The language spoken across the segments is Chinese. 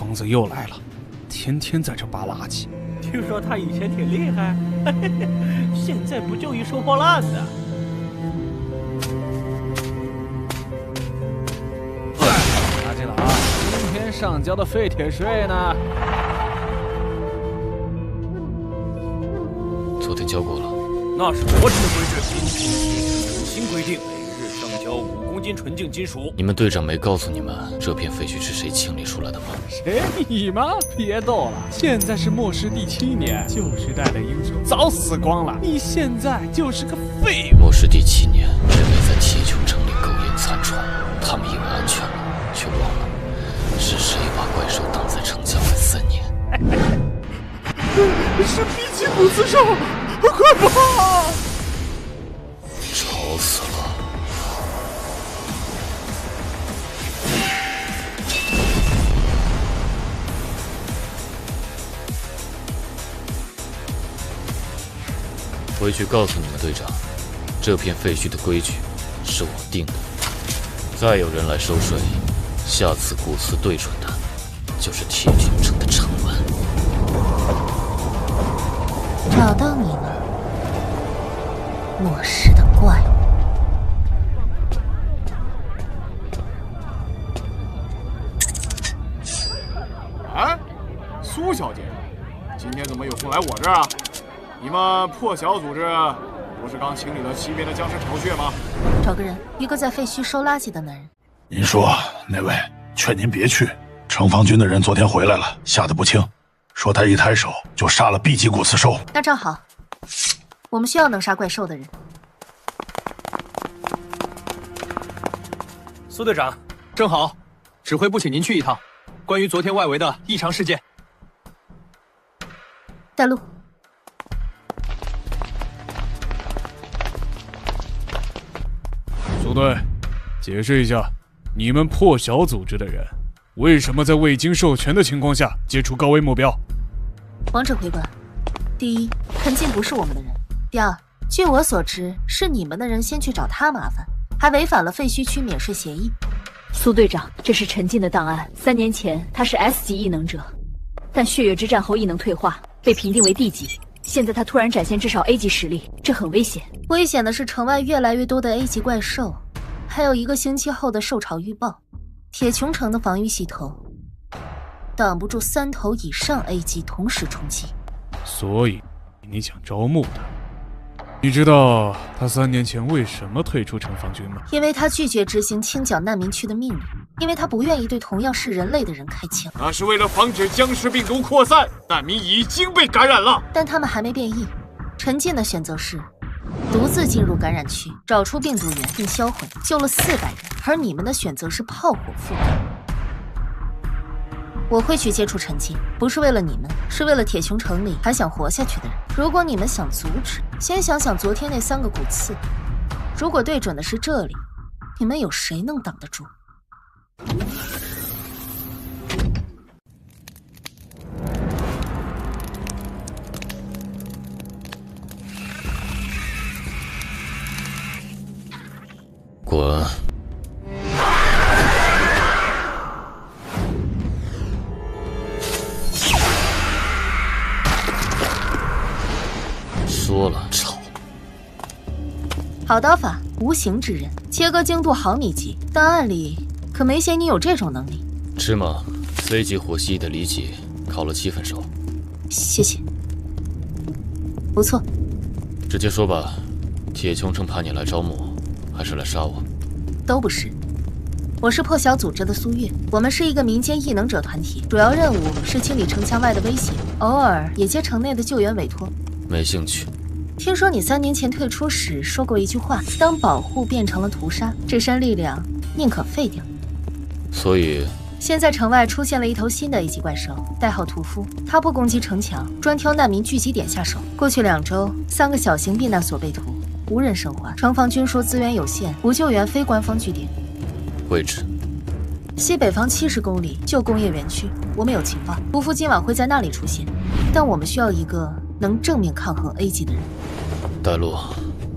疯子又来了，天天在这扒垃圾。听说他以前挺厉害，现在不就一收破烂的？拿进来啊！今天上交的废铁税呢？昨天交过了。那是国制规制，新规定每日上交5公斤纯净金属。你们队长没告诉你们这片废墟是谁清理出来的吗？谁？你吗？别逗了，现在是末世第7年，旧时代的英雄早死光了，你现在就是个废物。末世第7年，人类在铁穹城里苟延残喘，他们以为安全了，却忘了是谁把怪兽挡在城墙外3年。是比基古刺兽，快跑！吵死了！回去告诉你们队长，这片废墟的规矩是我定的。再有人来收税，下次骨刺对准的就是铁穹城的城门。找到你了，末世的怪物。哎，苏小姐，今天怎么有空来我这儿啊？你们破晓组织不是刚清理了西边的僵尸巢穴吗？找个人，一个在废墟收垃圾的男人。您说那位，劝您别去。城防军的人昨天回来了，吓得不轻，说他一抬手就杀了 B 级骨刺兽。那正好，我们需要能杀怪兽的人。苏队长，正好，指挥部请您去一趟，关于昨天外围的异常事件。带路。苏队，解释一下，你们破晓组织的人为什么在未经授权的情况下接触高危目标？王指挥官，第一，陈进不是我们的人；第二，据我所知，是你们的人先去找他麻烦，还违反了废墟区免税协议。苏队长，这是陈进的档案。3年前他是 S 级异能者，但血月之战后异能退化，被评定为 D 级。现在他突然展现至少 A 级实力，这很危险。危险的是城外越来越多的 A 级怪兽，还有1个星期后的兽潮预报。铁穹城的防御系统挡不住3头以上 A 级同时冲击。所以你想招募他？你知道他3年前为什么退出城防军吗？因为他拒绝执行清剿难民区的命令，因为他不愿意对同样是人类的人开枪。那是为了防止僵尸病毒扩散，难民已经被感染了，但他们还没变异。陈进的选择是独自进入感染区，找出病毒源并销毁，救了400人，而你们的选择是炮火覆盖。我会去接触陈进，不是为了你们，是为了铁穹城里还想活下去的人。如果你们想阻止，先想想昨天那3个骨刺，如果对准的是这里，你们有谁能挡得住？滚！说了吵。好刀法，无形之刃，切割精度毫米级，档案里可没写你有这种能力。芝麻 C 级火蜥蜴的里脊烤了7分熟。谢谢。不错。直接说吧，铁穹城派你来招募，还是来杀我？都不是。我是破晓组织的苏月，我们是一个民间异能者团体，主要任务是清理城墙外的威胁，偶尔也接城内的救援委托。没兴趣。听说你3年前退出时说过一句话：当保护变成了屠杀，这身力量宁可废掉。所以现在城外出现了一头新的 A 级怪兽，代号屠夫。他不攻击城墙，专挑难民聚集点下手。过去2周，3个小型避难所被屠，无人生还。城防军说资源有限，不救援非官方据点。位置：西北方70公里，旧工业园区。我们有情报，屠夫今晚会在那里出现，但我们需要一个能正面抗衡 A 级的人。带路。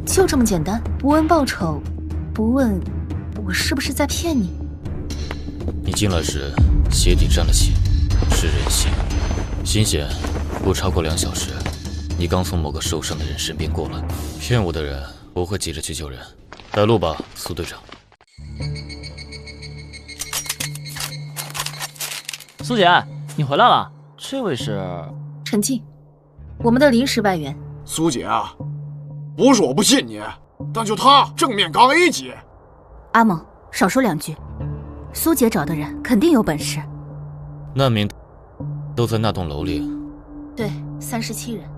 就这么简单？不问报酬，不问我是不是在骗你？你进来时鞋底沾了血，是人性。新鲜，不超过2小时，你刚从某个受伤的人身边过来。骗我的人不会急着去救人。带路吧，苏队长。苏姐，你回来了。这位是陈静，我们的临时外援。苏姐啊，不是我不信你，但就他正面刚 A 级。阿猛，少说2句。苏姐找的人肯定有本事。难民都在那栋楼里。对，37人，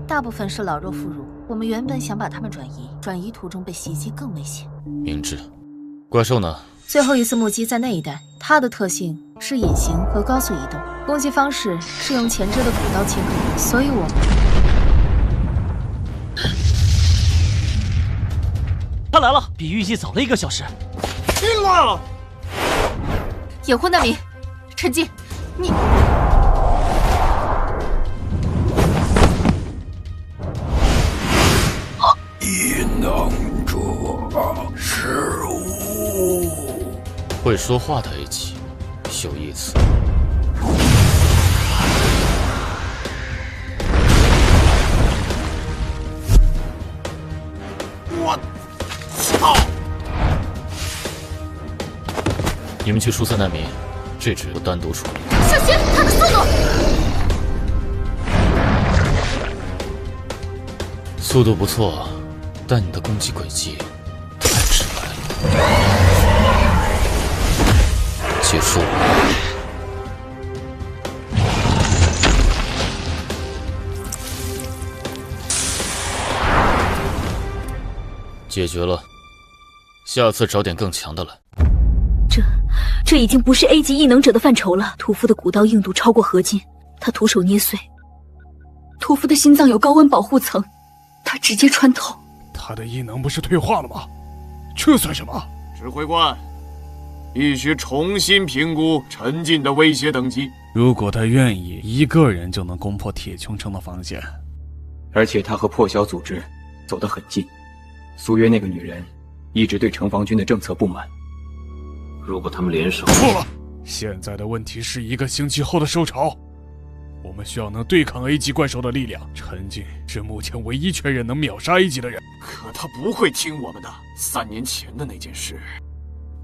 大部分是老弱妇孺。我们原本想把他们转移，转移途中被袭击更危险。明智。怪兽呢？最后一次目击在那一带，它的特性是隐形和高速移动，攻击方式是用前肢的骨刀切割，所以我们他来了，比预计早了1个小时。进来了。掩护难民，陈静，你。异能者是无。会说话的 A 级，有意思。我操！你们去疏散难民，这只我单独处理。小心他的速度！速度不错，但你的攻击轨迹太直白了。结束了。解决了，下次找点更强的来。这已经不是 A 级异能者的范畴了。屠夫的骨刀硬度超过合金，他徒手捏碎。屠夫的心脏有高温保护层，他直接穿透。他的异能不是退化了吗？这算什么？指挥官，必须重新评估陈进的威胁等级。如果他愿意，一个人就能攻破铁穹城的防线。而且他和破晓组织走得很近。苏约那个女人一直对城防军的政策不满。如果他们联手，错了。现在的问题是1个星期后的收潮，我们需要能对抗 A 级怪兽的力量。陈进是目前唯一确认能秒杀 A 级的人。可他不会听我们的。3年前的那件事，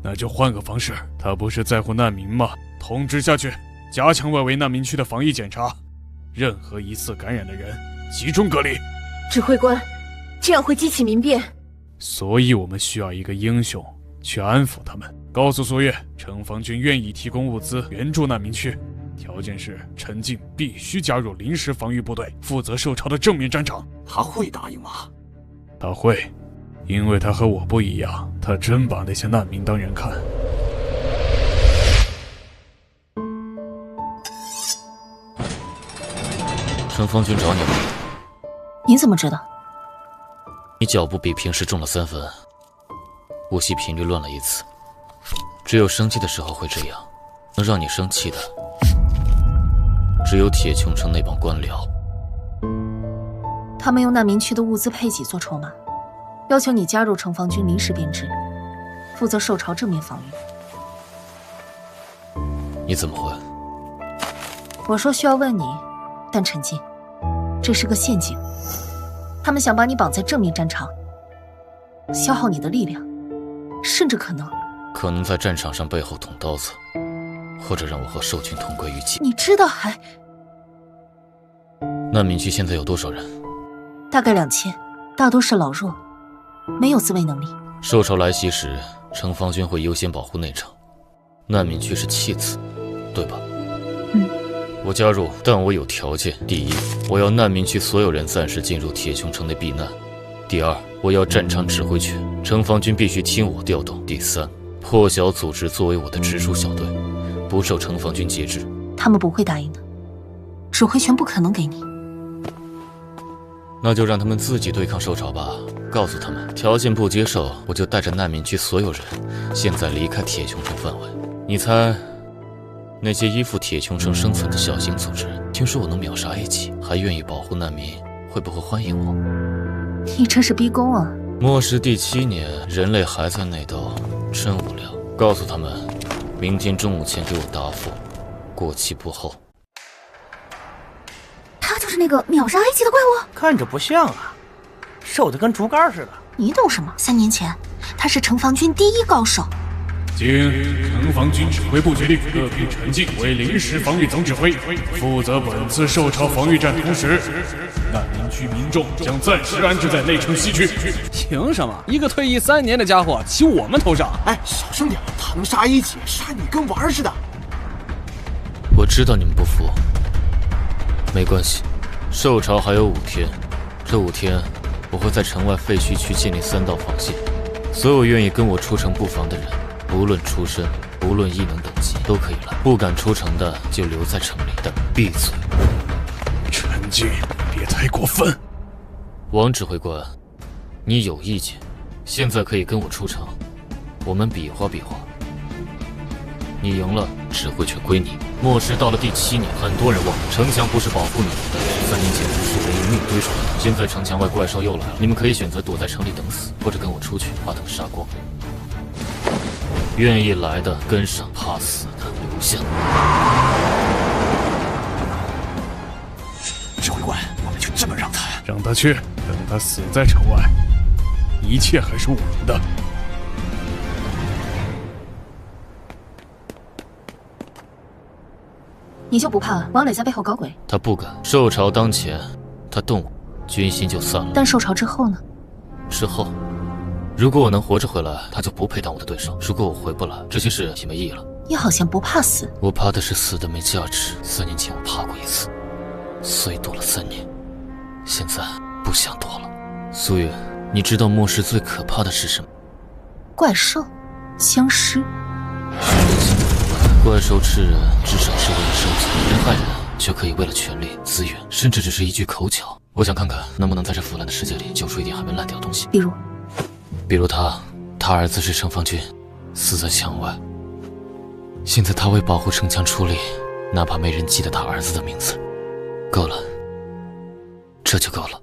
那就换个方式。他不是在乎难民吗？通知下去，加强外围难民区的防疫检查，任何疑似感染的人集中隔离。指挥官，这样会激起民变。所以我们需要一个英雄去安抚他们，告诉苏月，城防军愿意提供物资援助难民区，条件是陈进必须加入临时防御部队，负责受潮的正面战场。他会答应吗？他会，因为他和我不一样，他真把那些难民当人看。城防军找你了。你怎么知道？你脚步比平时重了3分，呼吸频率乱了1次。只有生气的时候会这样，能让你生气的只有铁穹城那帮官僚。他们用难民区的物资配给做筹码，要求你加入城防军临时编制，负责受潮正面防御。你怎么会？我说需要问你，但陈进，这是个陷阱。他们想把你绑在正面战场，消耗你的力量，甚至可能在战场上背后捅刀子，或者让我和兽群同归于尽。你知道还？难民区现在有多少人？大概2000，大多是老弱，没有自卫能力。受潮来袭时，城防军会优先保护内城，难民区是其次，对吧？我加入，但我有条件。第一，我要难民区所有人暂时进入铁穹城内避难；第二，我要战场指挥权，城防军必须听我调动；第三，破晓组织作为我的直属小队，不受城防军节制。他们不会答应的，指挥权不可能给你。那就让他们自己对抗受潮吧。告诉他们，条件不接受，我就带着难民区所有人现在离开铁穹城范围。你猜？那些依附铁穹城生存的小型组织，听说我能秒杀 A 级，还愿意保护难民，会不会欢迎我？你这是逼宫啊！末世第7年，人类还在内斗，真无聊。告诉他们，明天中午前给我答复，过期不候。他就是那个秒杀 A 级的怪物？看着不像啊，瘦得跟竹竿似的。你懂什么？3年前，他是城防军第1高手。经城防军指挥部决定，特聘陈静为临时防御总指挥，负责本次受潮防御战。同时，难民区民众将暂时安置在内城西区。凭什么？一个退役3年的家伙骑我们头上？哎，小声点，他能杀A级，杀你跟玩似的。我知道你们不服，没关系，受潮还有5天，这5天我会在城外废墟区建立3道防线，所有愿意跟我出城布防的人。无论出身，无论异能等级，都可以来。不敢出城的就留在城里，但闭嘴。陈静，别太过分。王指挥官，你有意见，现在可以跟我出城，我们比划比划。你赢了，指挥权归你。末世到了第7年，很多人忘了城墙不是保护你们的。3年前无数人用命堆出来的，现在城墙外怪兽又来了，你们可以选择躲在城里等死，或者跟我出去把他们杀光。愿意来的跟上，怕死的留下。指挥官，我们就这么让他去，等他死在城外，一切还是我们的。你就不怕王磊在背后搞鬼？他不敢。受潮当前，他动我，军心就散了。但受潮之后呢？之后。如果我能活着回来，他就不配当我的对手。如果我回不来，这些事也没意义了。你好像不怕死。我怕的是死的没价值。3年前我怕过1次，所以躲了3年。现在不想躲了。苏月，你知道末世最可怕的是什么？怪兽、僵尸。怪兽吃人，至少是为了生存；人害人，却可以为了权力、资源，甚至只是一句口角。我想看看能不能在这腐烂的世界里救出一点还没烂掉的东西。比如他儿子是城防军，死在墙外。现在他为保护城墙出力，哪怕没人记得他儿子的名字。够了，这就够了。